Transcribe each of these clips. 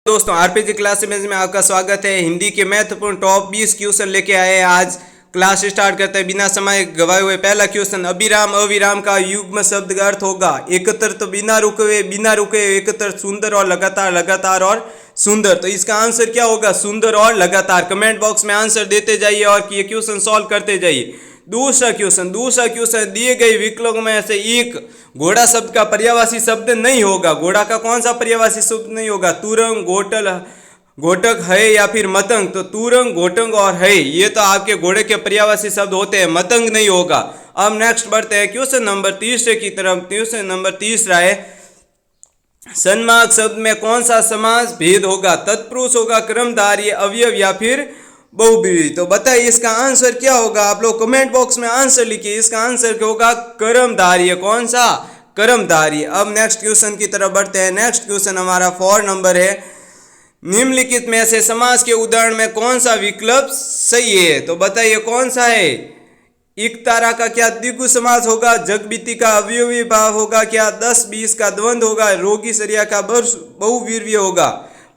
दोस्तों RPG classes में आपका स्वागत है। हिंदी के महत्वपूर्ण टॉप 20 क्वेश्चन लेके आए हैं। आज क्लास स्टार्ट करते हैं बिना समय गवाए हुए। पहला क्वेश्चन, अभिराम अविराम का युग्म शब्द का अर्थ होगा एकत्र तो बिना रुके एकत्र, सुंदर और लगातार, लगातार और सुंदर। तो इसका आंसर क्या होगा? सुंदर और लगातार। कमेंट बॉक्स में आंसर देते जाइए और ये क्वेश्चन सॉल्व करते जाइए। दूसरा क्वेश्चन, दिए गए विकल्पों में से एक घोड़ा शब्द का पर्यायवाची शब्द नहीं होगा। घोड़ा का कौन सा पर्यायवाची शब्द नहीं होगा? तुरंग, घोटल, घोटक है या फिर मतंग। तो तुरंग, घोटंग और है ये तो आपके घोड़े के पर्यायवाची शब्द होते हैं, मतंग नहीं होगा। अब नेक्स्ट बढ़ते हैं क्वेश्चन नंबर तीसरे की तरफ। क्वेश्चन नंबर तीसरा है, सन्मार्ग शब्द में कौन सा समास भेद होगा? तत्पुरुष होगा, कर्मधारय, अवयव या फिर बहुब्रीहि। तो बताइए इसका आंसर क्या होगा? आप लोग कमेंट बॉक्स में आंसर लिखिए। इसका आंसर क्या होगा? कर्मधारय। कौन सा? कर्मधारय। अब नेक्स्ट क्वेश्चन की तरफ बढ़ते हैं। नेक्स्ट क्वेश्चन हमारा 4 नंबर है, निम्नलिखित में से समास के उदाहरण में कौन सा विकल्प सही है? तो बताइए कौन सा है? इकतारा का क्या द्विगु समास होगा? जगबीती का अवयवी भाव होगा क्या? 10-20 का द्वंद होगा? रोगी सरिया का बहुवीर्य होगा?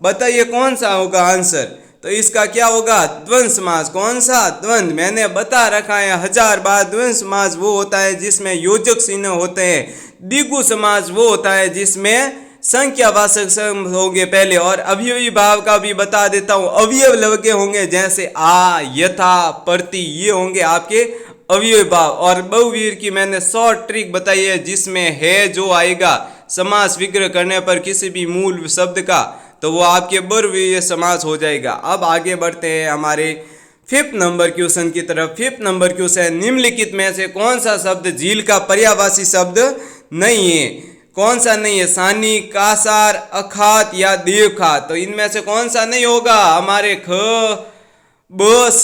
बताइए कौन सा होगा आंसर? तो इसका क्या होगा? द्वंद समास। कौन सा? द्वंद। मैंने बता रखा है 1000 बार। द्वंद समास वो होता है जिसमें योजक चिन्ह होते हैं। द्विगु समास वो होता है जिसमें संख्यावाचक शब्द होंगे पहले। और अवयवी भाव का भी बता देता हूं, अवयव लगे होंगे जैसे आ, यथा, प्रति, ये होंगे आपके अवयवी भाव। और बहुवीर की मैंने शॉर्ट ट्रिक बताई है जिसमें है जो आएगा समास विग्रह करने पर किसी भी मूल शब्द का, तो वो आपके बहुव्रीहि समास हो जाएगा। अब आगे बढ़ते हैं हमारे 5th नंबर क्वेश्चन की तरफ। 5th नंबर क्वेश्चन, निम्नलिखित में से कौन सा शब्द झील का पर्यायवाची शब्द नहीं है? कौन सा नहीं है? सानी, कासार, अखात या देवखात। तो इनमें से कौन सा नहीं होगा? हमारे ख, ब, स,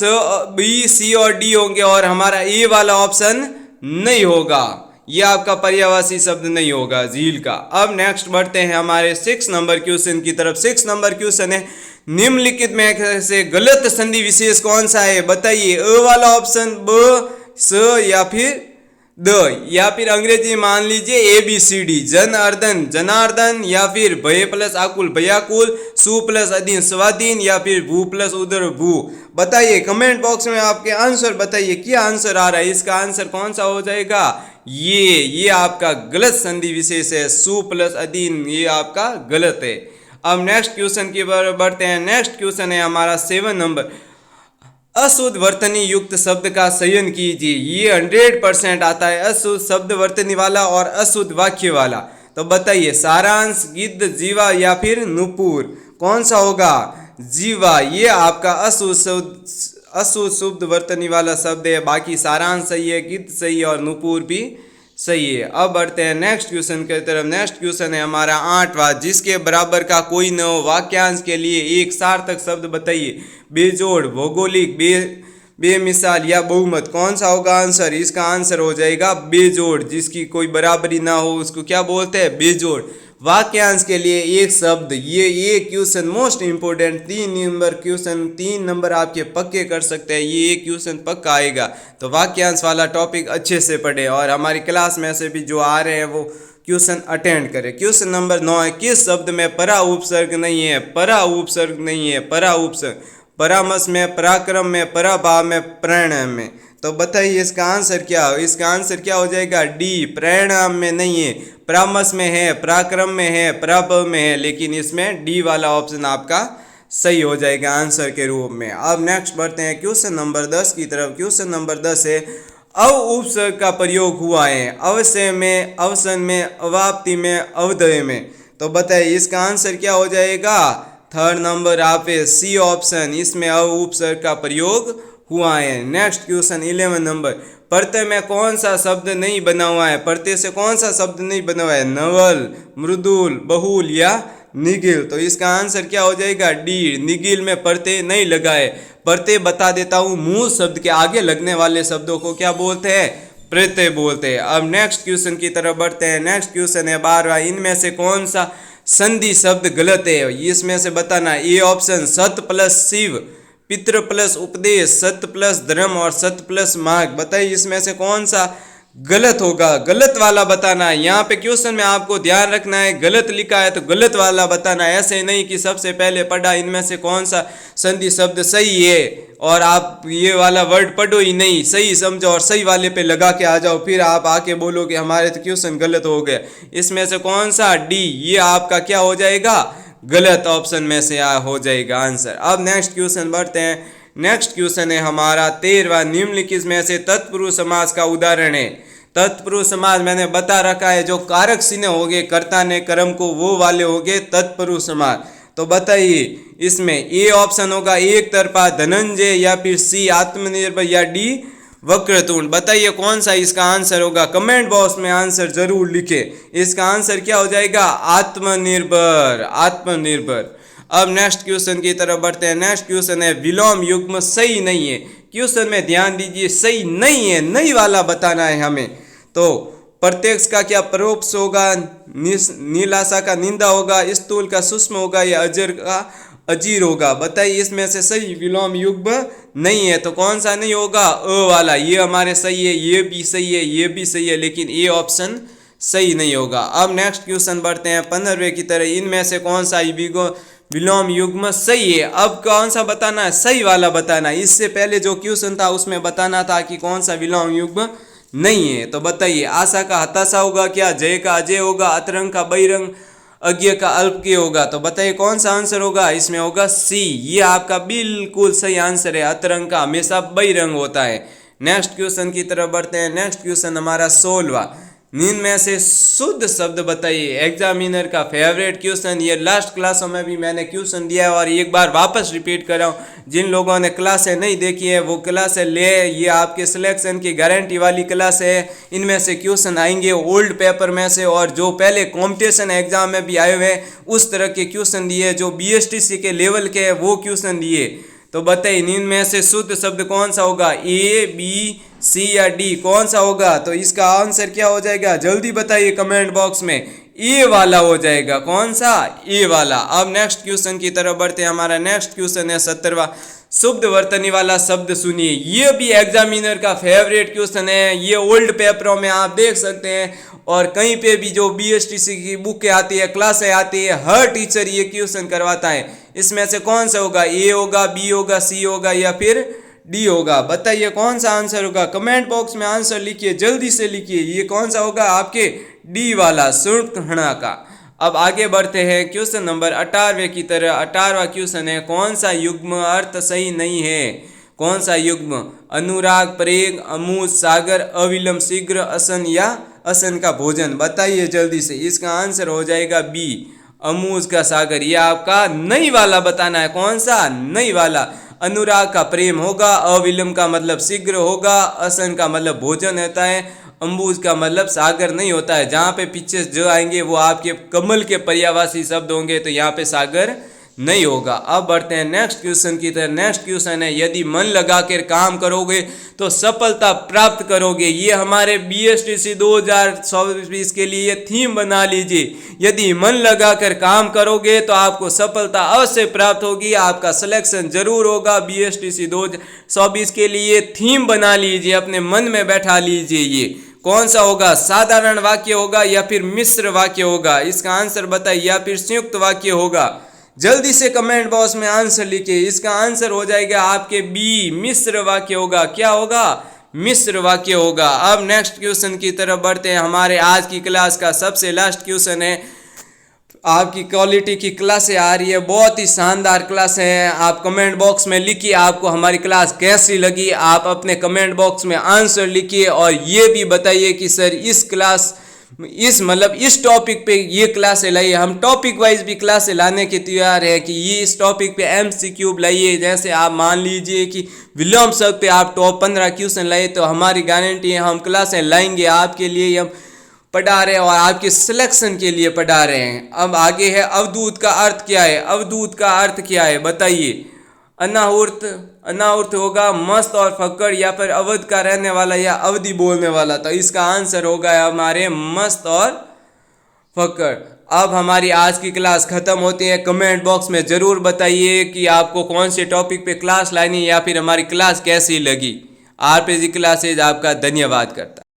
बी, सी और डी होंगे और हमारा ए वाला ऑप्शन नहीं होगा। ये आपका पर्यायवाची शब्द नहीं होगा झील का। अब नेक्स्ट बढ़ते हैं हमारे 6 नंबर क्वेश्चन की तरफ। 6 नंबर क्वेश्चन है, निम्नलिखित में से गलत संधि विशेष कौन सा है? बताइए। अ वाला ऑप्शन, ब, स या फिर द, या फिर अंग्रेजी मान लीजिए ABCD, जन अर्दन जनार्दन, या फिर भय प्लस आकुल भयाकुल, सु प्लस अधीन स्वाधीन, या फिर भू प्लस उदर भू। बताइए कमेंट बॉक्स में आपके आंसर बताइए क्या आंसर आ रहा है। इसका आंसर कौन सा हो जाएगा? ये आपका गलत संधि विशेष है, सु प्लस अधीन, ये आपका गलत है। अब नेक्स्ट क्वेश्चन की बार बढ़ते हैं। नेक्स्ट क्वेश्चन है हमारा 7 नंबर, अशुद्ध वर्तनी युक्त शब्द का चयन कीजिए। ये 100% आता है, अशुद्ध शब्द वर्तनी वाला और अशुद्ध वाक्य वाला। तो बताइए सारांश, गिद्ध, जीवा या फिर नुपुर। कौन सा होगा? जीवा। ये आपका अशुद्ध शुद्ध वर्तनी वाला शब्द है। बाकी सारांश सही है, गिद्ध सही है और नुपुर भी सही है। अब बढ़ते हैं नेक्स्ट क्वेश्चन की तरफ। नेक्स्ट क्वेश्चन है हमारा 8वां, जिसके बराबर का कोई न हो। वाक्यांश के लिए एक सार्थक शब्द बताइए। बेजोड़, भौगोलिक, बेमिसाल या बहुमत। कौन सा होगा आंसर? इसका आंसर हो जाएगा बेजोड़। जिसकी कोई बराबरी ना हो उसको क्या बोलते हैं? बेजोड़। वाक्यांश के लिए एक शब्द। ये question most important 3 number question, 3 number आपके पक्के कर सकते हैं। ये एक क्वेश्चन पक्का आएगा। तो वाक्यांश वाला टॉपिक अच्छे से पढ़े और हमारी क्लास में से भी जो आ रहे हैं वो क्वेश्चन अटेंड करें। क्वेश्चन नंबर 9 है, किस शब्द में परा उपसर्ग नहीं है? परा उपसर्ग नहीं है। परा उपसर्ग परामर्श में, पराक्रम में, पराभाव में, प्रणय में। तो बताइए इसका आंसर क्या हो? इसका आंसर क्या हो जाएगा? डी। प्रेरणा में नहीं है, परामर्श में है, पराक्रम में है, पराभव में है, लेकिन इसमें डी वाला ऑप्शन आपका सही हो जाएगा आंसर के रूप में। अब नेक्स्ट बढ़ते हैं क्वेश्चन नंबर 10 की तरफ। क्वेश्चन नंबर 10 है, अव उपसर्ग का प्रयोग हुआ है अवश्य में, अवसन में, अवाप्ति में, अवधय में। तो बताइए इसका आंसर क्या हो जाएगा? 3rd नंबर आप सी ऑप्शन, इसमें अव उपसर्ग का प्रयोग हुआ है। नेक्स्ट क्वेश्चन 11 नंबर, प्रत्यय में कौन सा शब्द नहीं बना हुआ है? प्रत्यय से कौन सा शब्द नहीं बना हुआ है? नवल, मृदुल, बहुल या निगिल। तो इसका आंसर क्या हो जाएगा? डी। निगिल में प्रत्यय नहीं लगा है। प्रत्यय बता देता हूँ, मूल शब्द के आगे लगने वाले शब्दों को क्या बोलते हैं? प्रत्यय बोलते हैं। अब नेक्स्ट क्वेश्चन की तरफ बढ़ते हैं। नेक्स्ट क्वेश्चन है 12वां, इनमें से कौन सा संधि शब्द गलत है? इसमें से बताना। ए ऑप्शन, सत प्लस शिव, पितृ प्लस उपदेश, सत्य प्लस धर्म और सत्य प्लस मार्ग। बताइए इसमें से कौन सा गलत होगा, गलत वाला बताना है। यहाँ पे क्वेश्चन में आपको ध्यान रखना है, गलत लिखा है तो गलत वाला बताना है। ऐसे नहीं कि सबसे पहले पढ़ा इनमें से कौन सा संधि शब्द सही है और आप ये वाला वर्ड पढ़ो ही नहीं, सही समझो और सही वाले पे लगा के आ जाओ, फिर आप आके बोलो कि हमारे तो क्वेश्चन गलत हो गया। इसमें से कौन सा डी, ये आपका क्या हो जाएगा, गलत ऑप्शन में से हो जाएगा आंसर। अब नेक्स्ट क्वेश्चन बढ़ते हैं। नेक्स्ट क्वेश्चन है हमारा 13वां, निम्नलिखित में से तत्पुरुष समास का उदाहरण है। तत्पुरुष समास मैंने बता रखा है, जो कारक चिन्ह हो गए कर्ता ने कर्म को वो वाले हो गए तत्पुरुष समास। तो बताइए इसमें ए ऑप्शन होगा एक तरफा धनंजय, या फिर सी आत्मनिर्भर, या डी वक्रतुंड। बताइए कौन सा इसका आंसर होगा, कमेंट बॉक्स में आंसर जरूर लिखे। इसका आंसर क्या हो जाएगा, आत्मनिर्भर, आत्मनिर्भर। अब नेक्स्ट क्वेश्चन की तरफ बढ़ते हैं। नेक्स्ट क्वेश्चन है विलोम युग्म सही नहीं है। क्वेश्चन में ध्यान दीजिए, सही नहीं है, नहीं वाला बताना है हमें। तो प्रत्यक्ष का क्या परोक्ष होगा, नीलाशा का निंदा होगा, स्थूल का सूक्ष्म होगा, या अजर का अजीर होगा। बताइए इसमें से सही विलोम युग्म नहीं है तो कौन सा नहीं होगा, अ वाला। ये हमारे सही है, ये भी सही है, ये भी सही है, लेकिन ये ऑप्शन सही नहीं होगा। अब नेक्स्ट क्वेश्चन बढ़ते हैं 15वें की तरह। इनमें से कौन सा विलोम युग्म सही है। अब कौन सा बताना है, सही वाला बताना है। इससे पहले जो क्वेश्चन था उसमें बताना था कि कौन सा विलोम युग्म नहीं है। तो बताइए आशा का हताशा होगा क्या, जय का अजय होगा, अतरंग का बहिरंग, अज्ञ का अल्पज्ञ होगा। तो बताइए कौन सा आंसर होगा, इसमें होगा सी। ये आपका बिल्कुल सही आंसर है, अतरंग का हमेशा बहिरंग होता है। नेक्स्ट क्वेश्चन की तरफ बढ़ते हैं। नेक्स्ट क्वेश्चन हमारा 16वां, निम्न में से शुद्ध शब्द बताइए। एग्जामिनर का फेवरेट क्वेश्चन, ये लास्ट क्लासों में भी मैंने क्वेश्चन दिया है और एक बार वापस रिपीट कर रहा हूँ। जिन लोगों ने क्लासें नहीं देखी है वो क्लासें ले, ये आपके सिलेक्शन की गारंटी वाली क्लास है। इनमें से क्वेश्चन आएंगे ओल्ड पेपर में से, और जो पहले कॉम्पिटिशन एग्जाम में भी आए हुए उस तरह के क्वेश्चन दिए, जो BSTC के लेवल के वो क्वेश्चन दिए। तो बताइए इनमें से शुद्ध शब्द कौन सा होगा, ए, बी, सी या डी, कौन सा होगा। तो इसका आंसर क्या हो जाएगा, जल्दी बताइए कमेंट बॉक्स में। ए वाला हो जाएगा, कौन सा, ए वाला। अब नेक्स्ट क्वेश्चन की तरफ बढ़ते हैं। हमारा नेक्स्ट क्वेश्चन है 17वां, शुद्ध वर्तनी वाला शब्द सुनिए। ये भी एग्जामिनर का फेवरेट क्वेश्चन है, ये ओल्ड पेपरों में आप देख सकते हैं और कहीं पे भी जो BSTC की बुकें आती है, क्लासें आती है, हर टीचर ये क्वेश्चन करवाता है। इसमें से कौन सा होगा, ए होगा, बी होगा, सी होगा, या फिर डी होगा। बताइए कौन सा आंसर होगा, कमेंट बॉक्स में आंसर लिखिए, जल्दी से लिखिए। ये कौन सा होगा, आपके डी वाला, शूर्पणखा का। अब आगे बढ़ते हैं क्वेश्चन नंबर 18वें की तरह। 18वां क्वेश्चन है कौन सा युग्म अर्थ सही नहीं है। कौन सा युग्म, अनुराग, प्रेम, अमूज, सागर, अविलंब, शीघ्र, असन या असन का भोजन। बताइए जल्दी से, इसका आंसर हो जाएगा बी, अमूज का सागर। ये आपका नई वाला बताना है, कौन सा, नई वाला। अनुराग का प्रेम होगा, अविलंब का मतलब शीघ्र होगा, असन का मतलब भोजन होता है, अंबुज का मतलब सागर नहीं होता है। जहाँ पे पीछे जो आएंगे वो आपके कमल के पर्यायवाची शब्द होंगे, तो यहाँ पे सागर नहीं होगा। अब बढ़ते हैं नेक्स्ट क्वेश्चन की तरफ। नेक्स्ट क्वेश्चन है यदि मन लगाकर काम करोगे तो सफलता प्राप्त करोगे। ये हमारे BSTC 2024 के लिए थीम बना लीजिए। यदि मन लगाकर काम करोगे तो आपको सफलता अवश्य प्राप्त होगी, आपका सिलेक्शन जरूर होगा। BSTC 2024 के लिए थीम बना लीजिए, अपने मन में बैठा लीजिए। ये कौन सा होगा, साधारण वाक्य होगा या फिर मिश्र वाक्य होगा। इसका आंसर बताइए, या फिर संयुक्त वाक्य होगा। जल्दी से कमेंट बॉक्स में आंसर लिखिए। इसका आंसर हो जाएगा आपके बी, मिश्र वाक्य होगा। क्या होगा, मिश्र वाक्य होगा। अब नेक्स्ट क्वेश्चन की तरफ बढ़ते हैं। हमारे आज की क्लास का सबसे लास्ट क्वेश्चन है। आपकी क्वालिटी की क्लासें आ रही है, बहुत ही शानदार क्लास है। आप कमेंट बॉक्स में लिखिए आपको हमारी क्लास कैसी लगी। आप अपने कमेंट बॉक्स में आंसर लिखिए और ये भी बताइए कि सर इस टॉपिक पे ये क्लासें लाइए। हम टॉपिक वाइज भी क्लासें लाने के तैयार है कि ये इस टॉपिक पे MCQ लाइए। जैसे आप मान लीजिए कि विलोम शब्द पे आप टॉप 15 क्वेश्चन लाइए तो हमारी गारंटी है हम क्लासें लाएंगे आपके लिए। हम पढ़ा रहे हैं और आपके सिलेक्शन के लिए पढ़ा रहे हैं। अब आगे है अवधूत का अर्थ क्या है। अवधूत का अर्थ क्या है बताइए। अनाहुत होगा मस्त और फक्कड़, या फिर अवध का रहने वाला या अवधि बोलने वाला। तो इसका आंसर होगा हमारे मस्त और फक्कड़। अब हमारी आज की क्लास खत्म होती है। कमेंट बॉक्स में ज़रूर बताइए कि आपको कौन से टॉपिक पे क्लास लानी है या फिर हमारी क्लास कैसी लगी। RPG क्लासेज आपका धन्यवाद करता है।